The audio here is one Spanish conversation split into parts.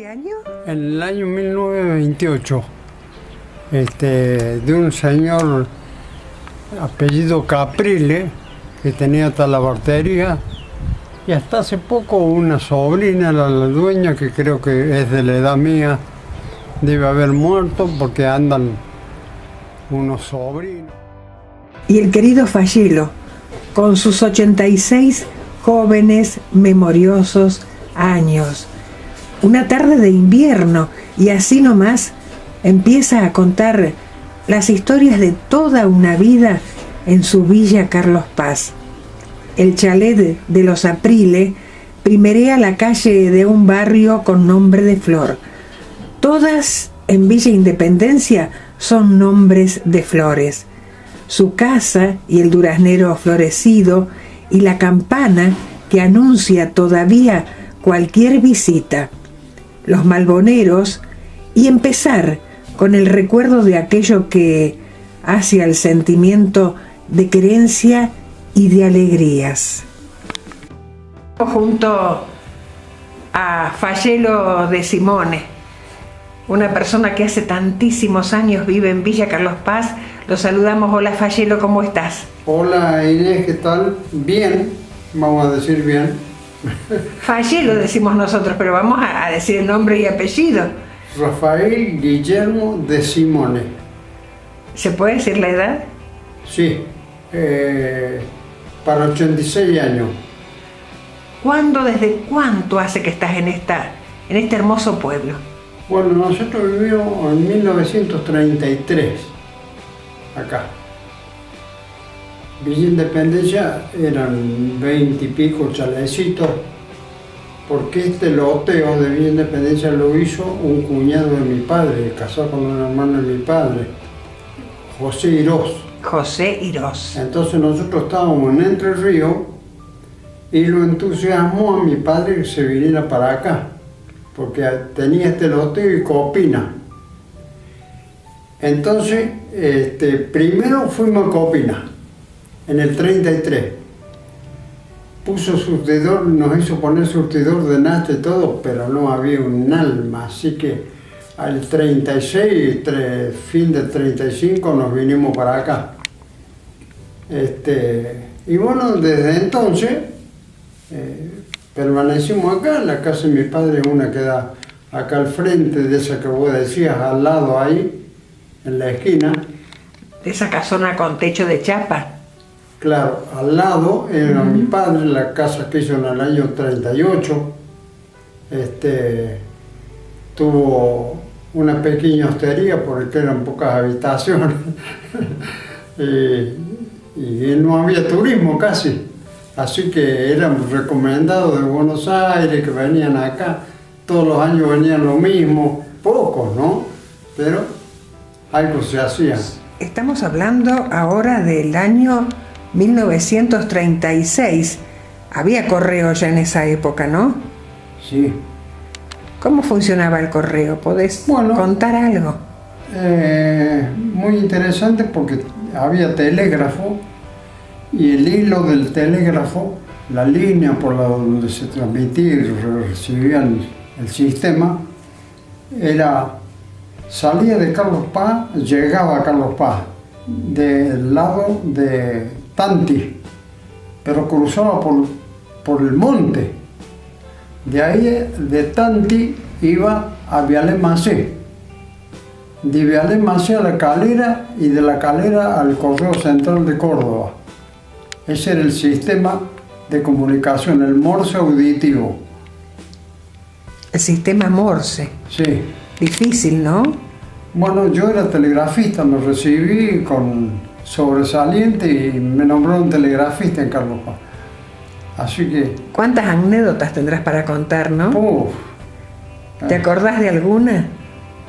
qué año? En el año 1928, de un señor apellido Caprile, que tenía talabartería, y hasta hace poco una sobrina, la dueña, que creo que es de la edad mía, debe haber muerto porque andan unos sobrinos. Y el querido Fallelo, con sus 86 jóvenes, memoriosos años. Una tarde de invierno, y así nomás empieza a contar las historias de toda una vida en su villa Carlos Paz. El chalet de los Aprile primerea la calle de un barrio con nombre de flor. Todas en Villa Independencia son nombres de flores. Su casa y el duraznero florecido y la campana que anuncia todavía cualquier visita. Los malboneros, y empezar con el recuerdo de aquello que hace al sentimiento de querencia y de alegrías. Junto a Fallelo de Simone, una persona que hace tantísimos años vive en Villa Carlos Paz. Lo saludamos. Hola Fallelo, ¿cómo estás? Hola Inés, ¿qué tal? Bien, vamos a decir bien. Fallelo decimos nosotros, pero vamos a decir el nombre y apellido. Rafael Guillermo de Simone. ¿Se puede decir la edad? Sí, para 86 años. ¿Desde cuánto hace que estás en este hermoso pueblo? Bueno, nosotros vivimos en 1933, acá. Villa Independencia eran 20 y pico chalecitos, porque este loteo de Villa Independencia lo hizo un cuñado de mi padre, casado con un hermano de mi padre, José Irós. José Irós. Entonces nosotros estábamos en Entre Ríos y lo entusiasmó a mi padre que se viniera para acá, porque tenía este loteo y Copina. Entonces, primero fuimos a Copina, en el 33. Puso surtidor, nos hizo poner surtidor de nafta y todo, pero no había un alma, así que al 36, fin del 35, nos vinimos para acá. Y bueno, desde entonces permanecimos acá. La casa de mi padre es una que da acá al frente de esa que vos decías, al lado ahí, en la esquina. Esa casona con techo de chapa. Claro, al lado era mi padre, la casa que hizo en el año 38. Tuvo una pequeña hostería porque eran pocas habitaciones y no había turismo casi. Así que éramos recomendados de Buenos Aires, que venían acá. Todos los años venían lo mismo, pocos, ¿no? Pero algo se hacía. Estamos hablando ahora del año 1936. Había correo ya en esa época, ¿no? Sí. ¿Cómo funcionaba el correo? ¿Podés contar algo? Muy interesante porque había telégrafo y el hilo del telégrafo, la línea por la donde se transmitía y recibían el sistema, salía de Carlos Paz, llegaba a Carlos Paz, del lado de Tanti, pero cruzaba por el monte. De ahí, de Tanti, iba a Vialé Macé. De Vialé Macé a La Calera y de La Calera al Correo Central de Córdoba. Ese era el sistema de comunicación, el Morse auditivo. El sistema Morse. Sí. Difícil, ¿no? Bueno, yo era telegrafista, me recibí con sobresaliente y me nombraron telegrafista en Carlos Paz. Así que... ¿Cuántas anécdotas tendrás para contar, no? ¿Te acordás de alguna?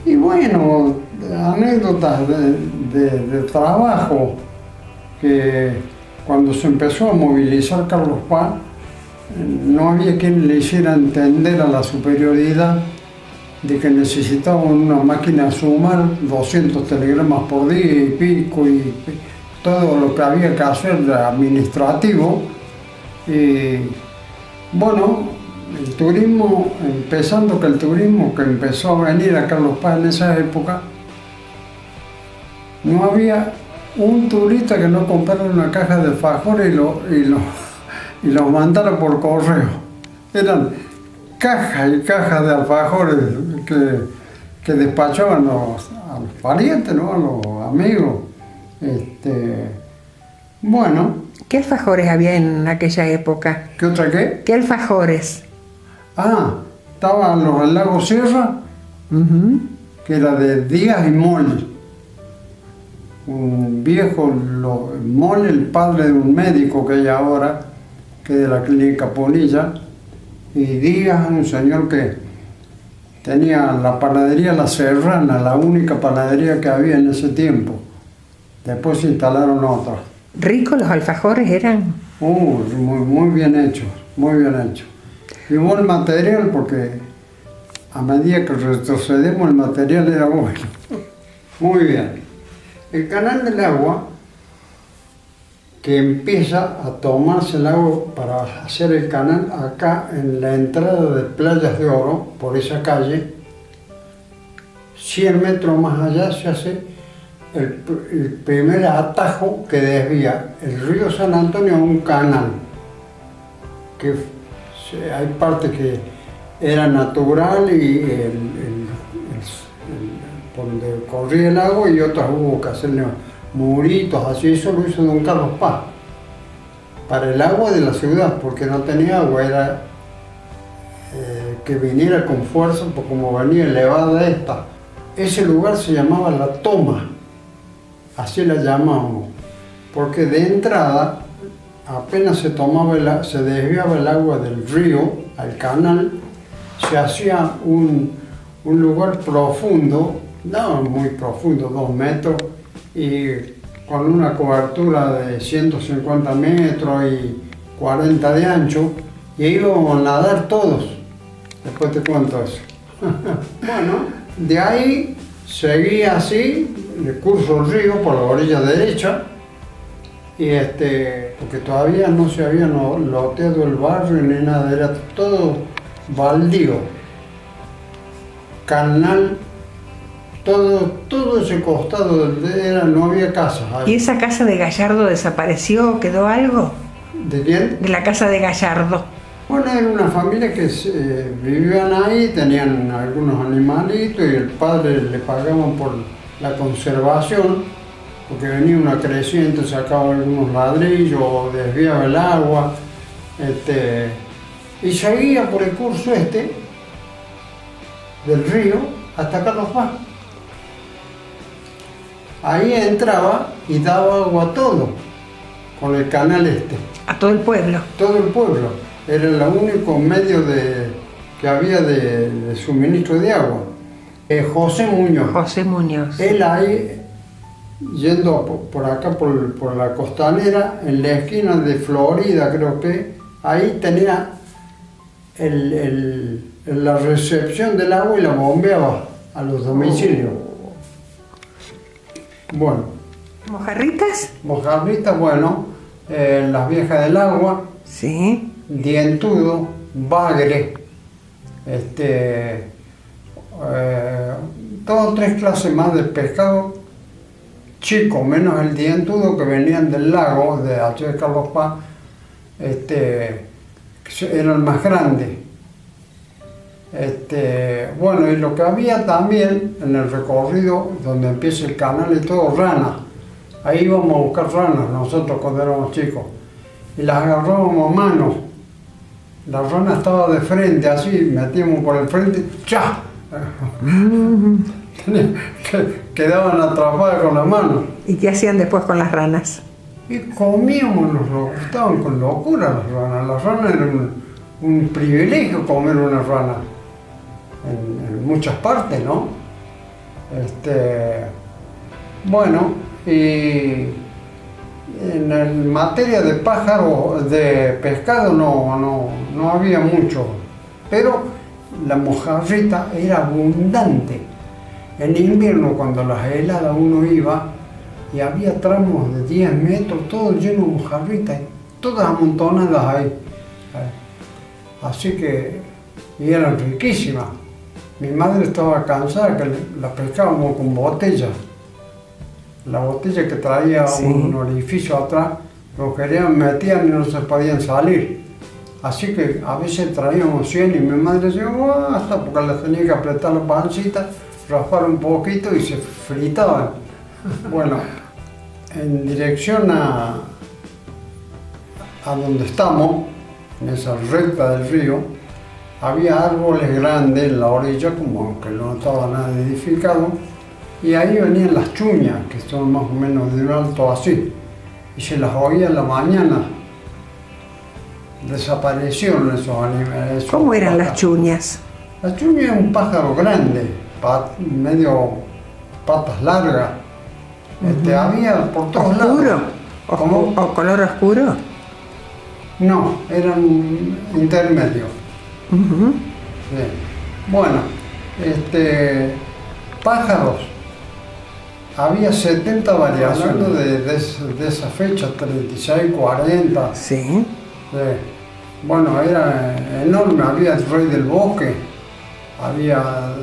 Y bueno, anécdotas de trabajo, que cuando se empezó a movilizar Carlos Paz, no había quien le hiciera entender a la superioridad de que necesitaban una máquina de sumar 200 telegramas por día y pico, y todo lo que había que hacer administrativo. Y bueno, el turismo, empezando que el turismo que empezó a venir a Carlos Paz en esa época, no había un turista que no comprara una caja de alfajores y los mandara por correo. Eran cajas y cajas de alfajores que despachaban a los parientes, ¿no? A los amigos. Bueno. ¿Qué alfajores había en aquella época? ¿Qué otra qué? ¿Qué alfajores? Estaban los del Lago Sierra, que era de Díaz y Moll. Un viejo Moll, el padre de un médico que hay ahora, que es de la clínica Polilla, y Díaz, un señor que tenía la panadería La Serrana, la única panadería que había en ese tiempo. Después se instalaron otras. ¿Ricos los alfajores eran? Muy bien hechos, muy bien hechos. Y buen material, porque a medida que retrocedemos el material era bueno. Muy bien. El canal del agua, que empieza a tomarse el agua para hacer el canal acá en la entrada de Playas de Oro, por esa calle, 100 metros más allá se hace el primer atajo que desvía el río San Antonio a un canal, que hay parte que era natural y por donde corría el agua, y otras hubo que hacerle muritos, así. Eso lo hizo don Carlos Paz para el agua de la ciudad, porque no tenía agua, era que viniera con fuerza, porque como venía elevada esta. Ese lugar se llamaba La Toma, así la llamábamos, porque de entrada apenas se desviaba el agua del río al canal, se hacía un lugar profundo, no muy profundo, 2 metros, y con una cobertura de 150 metros y 40 de ancho, y ahí íbamos a nadar todos. Después te cuento eso. Bueno, de ahí seguía así, el curso del río por la orilla derecha, y porque todavía no se había loteado el barrio ni nada, era todo baldío, canal, todo ese costado no había casas ahí. ¿Y esa casa de Gallardo desapareció? ¿Quedó algo? ¿De quién? De la casa de Gallardo. Bueno, era una familia que vivían ahí, tenían algunos animalitos y el padre le pagaban por la conservación, porque venía una creciente, sacaba algunos ladrillos, desviaba el agua, y seguía por el curso del río hasta Carlos Paz. Ahí entraba y daba agua a todo, con el canal ¿A todo el pueblo? Todo el pueblo. Era el único medio que había de suministro de agua. José Muñoz. José Muñoz. Él ahí, yendo por acá, por la costanera, en la esquina de Florida, creo que, ahí tenía la recepción del agua y la bombeaba a los domicilios. Bueno. ¿Mojarritas? Mojarritas, bueno, las viejas del agua. Sí. Dientudo, bagre, 2 o 3 clases más de pescado chico, menos el dientudo, que venían del lago de allí de Carlos Paz, eran más grandes. Bueno, y lo que había también en el recorrido donde empieza el canal y todo, ranas. Ahí íbamos a buscar ranas nosotros cuando éramos chicos y las agarrábamos a mano. La rana estaba de frente, así, metíamos por el frente, ¡cha! Quedaban atrapadas con la mano. ¿Y qué hacían después con las ranas? Y comíamos, nos gustaban con locura las ranas. Las ranas eran un privilegio comer una rana en muchas partes, ¿no? Bueno, y en materia de pájaros, de pescado no había mucho, pero la mojarrita era abundante. En invierno, cuando las heladas uno iba y había tramos de 10 metros, todo lleno de mojarritas, todas amontonadas ahí. Así que, y eran riquísimas. Mi madre estaba cansada que las pescábamos con botellas. La botella que traía Sí. un orificio atrás, lo querían, metían y no se podían salir. Así que a veces traíamos 100 y mi madre decía, hasta porque les tenía que apretar la pancita, raspar un poquito y se fritaban. Bueno, en dirección a donde estamos, en esa recta del río, había árboles grandes en la orilla, como que no estaba nada edificado, y ahí venían las chuñas, que son más o menos de un alto así, y se las oía en la mañana. Desaparecieron esos animales. ¿Cómo eran las chuñas? La chuña es un pájaro grande, medio patas largas. Había por todos ¿Oscuro? lados. ¿Cómo? ¿O color oscuro? No, eran intermedios. Ujú. Sí. Bueno, pájaros. Había 70 variaciones de esa fecha, 36, 40. Sí. Sí. Bueno, era enorme, había el rey del bosque, había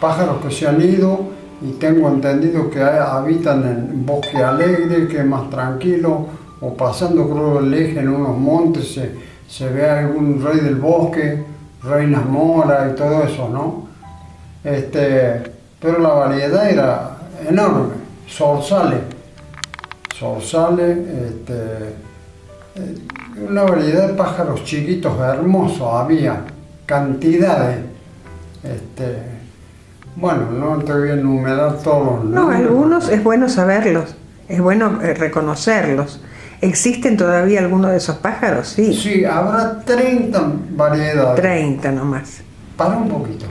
pájaros que se han ido y tengo entendido que habitan en Bosque Alegre, que es más tranquilo, o pasando creo el eje en unos montes se ve algún rey del bosque, reinas mora y todo eso, ¿no? Pero la variedad era enorme, zorzales, una variedad de pájaros chiquitos hermosos había, cantidades. Bueno, no te voy a enumerar todos los No, nombres, algunos porque- es bueno saberlos, es bueno reconocerlos. ¿Existen todavía algunos de esos pájaros? Sí. Sí, habrá 30 variedades. 30 nomás. Para un poquito.